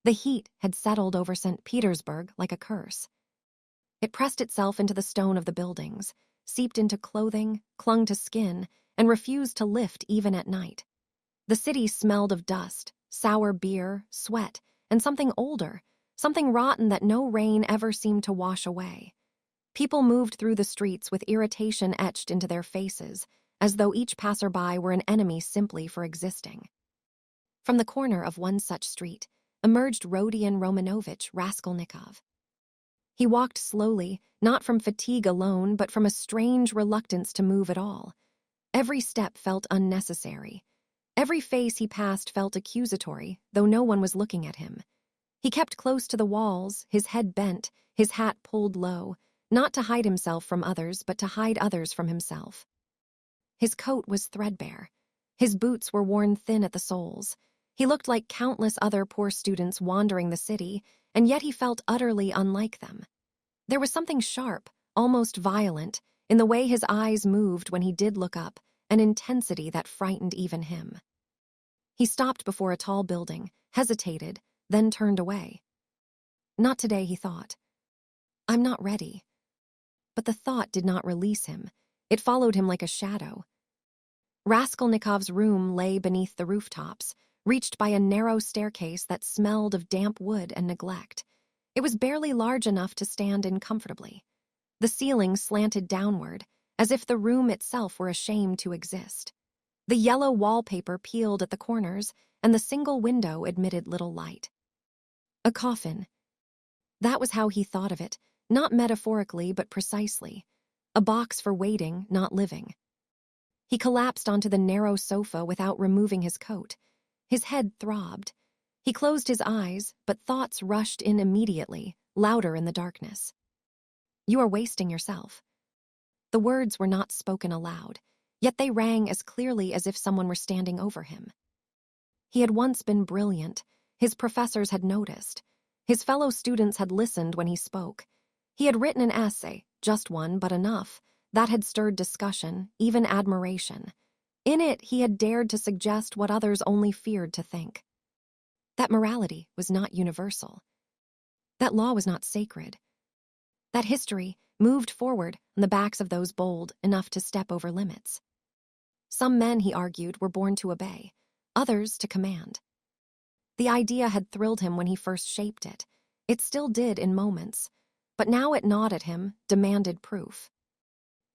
The heat had settled over St. Petersburg like a curse. It pressed itself into the stone of the buildings, seeped into clothing, clung to skin, and refused to lift even at night. The city smelled of dust, sour beer, sweat, and something older, something rotten that no rain ever seemed to wash away. People moved through the streets with irritation etched into their faces, as though each passerby were an enemy simply for existing. From the corner of one such street emerged Rodion Romanovich Raskolnikov. He walked slowly, not from fatigue alone, but from a strange reluctance to move at all. Every step felt unnecessary. Every face he passed felt accusatory, though no one was looking at him. He kept close to the walls, his head bent, his hat pulled low, not to hide himself from others, but to hide others from himself. His coat was threadbare. His boots were worn thin at the soles. He looked like countless other poor students wandering the city, and yet he felt utterly unlike them. There was something sharp, almost violent, in the way his eyes moved when he did look up, an intensity that frightened even him. He stopped before a tall building, hesitated, then turned away. Not today, he thought. I'm not ready. But the thought did not release him. It followed him like a shadow. Raskolnikov's room lay beneath the rooftops, reached by a narrow staircase that smelled of damp wood and neglect. It was barely large enough to stand in comfortably. The ceiling slanted downward, as if the room itself were ashamed to exist. The yellow wallpaper peeled at the corners, and the single window admitted little light. A coffin. That was how he thought of it, not metaphorically but precisely. A box for waiting, not living. He collapsed onto the narrow sofa without removing his coat. His head throbbed. He closed his eyes, but thoughts rushed in immediately, louder in the darkness. You are wasting yourself. The words were not spoken aloud, yet they rang as clearly as if someone were standing over him. He had once been brilliant. His professors had noticed. His fellow students had listened when he spoke. He had written an essay, just one, but enough, that had stirred discussion, even admiration. In it, he had dared to suggest what others only feared to think. That morality was not universal. That law was not sacred. That history moved forward on the backs of those bold enough to step over limits. Some men, he argued, were born to obey, others to command. The idea had thrilled him when he first shaped it. It still did in moments, but now it gnawed at him, demanded proof.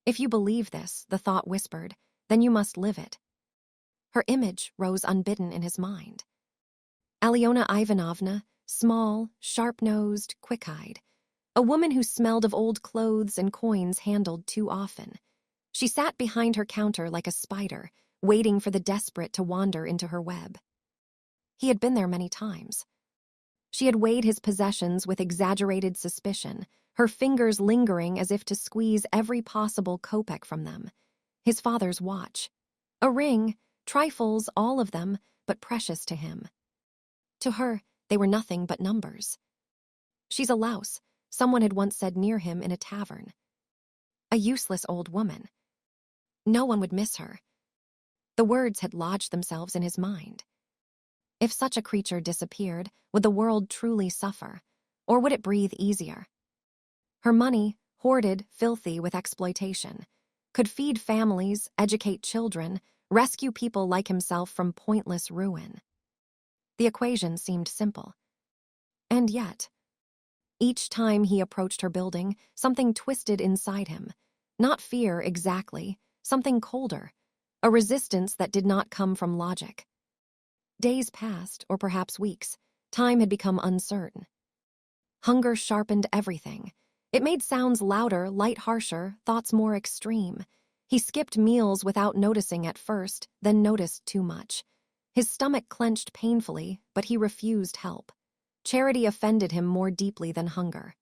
If you believe this, the thought whispered, then you must live it. Her image rose unbidden in his mind. Alyona Ivanovna, small, sharp-nosed, quick-eyed, a woman who smelled of old clothes and coins handled too often. She sat behind her counter like a spider, waiting for the desperate to wander into her web. He had been there many times. She had weighed his possessions with exaggerated suspicion, her fingers lingering as if to squeeze every possible kopeck from them. His father's watch. A ring, trifles, all of them, but precious to him. To her, they were nothing but numbers. She's a louse, someone had once said near him in a tavern. A useless old woman. No one would miss her. The words had lodged themselves in his mind. If such a creature disappeared, would the world truly suffer, or would it breathe easier? Her money, hoarded, filthy with exploitation, could feed families, educate children, rescue people like himself from pointless ruin. The equation seemed simple. And yet, each time he approached her building, something twisted inside him. Not fear exactly, something colder, a resistance that did not come from logic. Days passed, or perhaps weeks. Time had become uncertain. Hunger sharpened everything. It made sounds louder, light harsher, thoughts more extreme. He skipped meals without noticing at first, then noticed too much. His stomach clenched painfully, but he refused help. Charity offended him more deeply than hunger.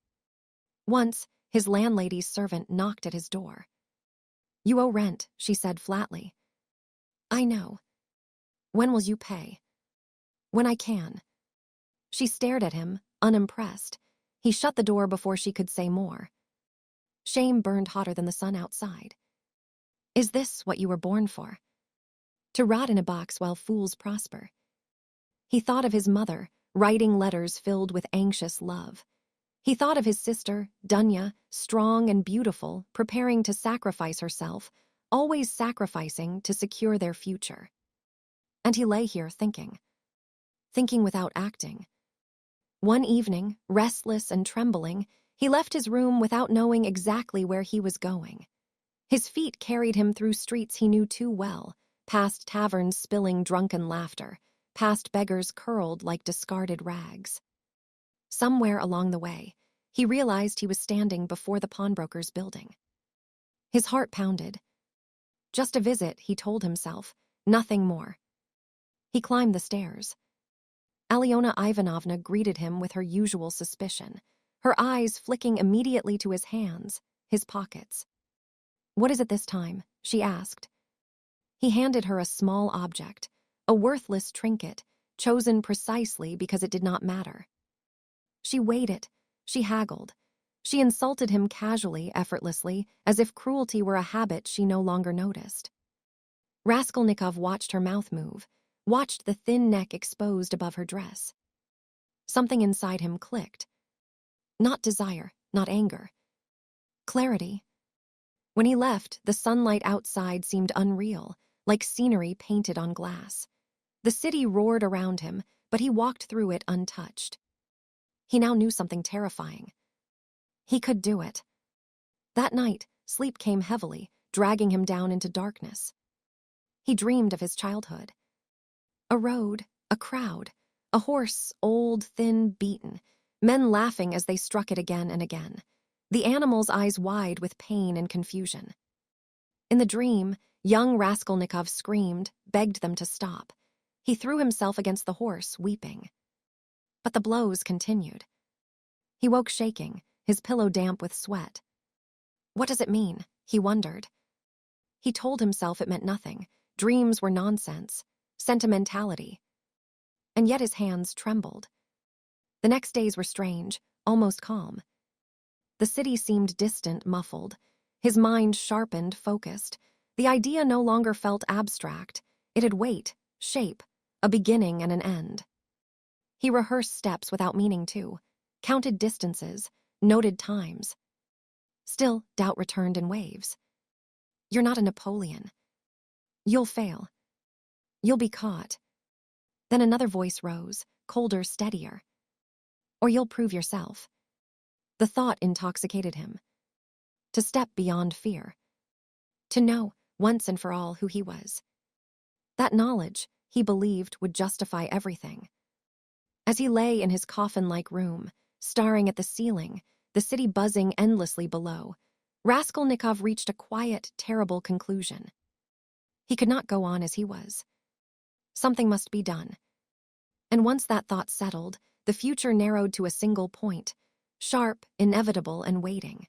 Once, his landlady's servant knocked at his door. "You owe rent," she said flatly. "I know. When will you pay?" "When I can." She stared at him, unimpressed. He shut the door before she could say more. Shame burned hotter than the sun outside. Is this what you were born for? To rot in a box while fools prosper? He thought of his mother, writing letters filled with anxious love. He thought of his sister, Dunya, strong and beautiful, preparing to sacrifice herself, always sacrificing to secure their future. And he lay here thinking without acting. One evening, restless and trembling, he left his room without knowing exactly where he was going. His feet carried him through streets he knew too well, past taverns spilling drunken laughter, past beggars curled like discarded rags. Somewhere along the way, he realized he was standing before the pawnbroker's building. His heart pounded. Just a visit, he told himself, nothing more. He climbed the stairs. Alyona Ivanovna greeted him with her usual suspicion, her eyes flicking immediately to his hands, his pockets. "What is it this time?" she asked. He handed her a small object, a worthless trinket, chosen precisely because it did not matter. She weighed it, she haggled. She insulted him casually, effortlessly, as if cruelty were a habit she no longer noticed. Raskolnikov watched her mouth move, watched the thin neck exposed above her dress. Something inside him clicked. Not desire, not anger. Clarity. When he left, the sunlight outside seemed unreal, like scenery painted on glass. The city roared around him, but he walked through it untouched. He now knew something terrifying. He could do it. That night, sleep came heavily, dragging him down into darkness. He dreamed of his childhood. A road, a crowd, a horse, old, thin, beaten, men laughing as they struck it again and again, the animals' eyes wide with pain and confusion. In the dream, young Raskolnikov screamed, begged them to stop. He threw himself against the horse, weeping. But the blows continued. He woke shaking, his pillow damp with sweat. What does it mean? He wondered. He told himself it meant nothing. Dreams were nonsense, sentimentality. And yet his hands trembled. The next days were strange, almost calm. The city seemed distant, muffled. His mind sharpened, focused. The idea no longer felt abstract. It had weight, shape, a beginning and an end. He rehearsed steps without meaning to, counted distances, noted times. Still, doubt returned in waves. You're not a Napoleon. You'll fail. You'll be caught. Then another voice rose, colder, steadier. Or you'll prove yourself. The thought intoxicated him. To step beyond fear. To know, once and for all, who he was. That knowledge, he believed, would justify everything. As he lay in his coffin-like room, staring at the ceiling, the city buzzing endlessly below, Raskolnikov reached a quiet, terrible conclusion. He could not go on as he was. Something must be done. And once that thought settled, the future narrowed to a single point, sharp, inevitable, and waiting.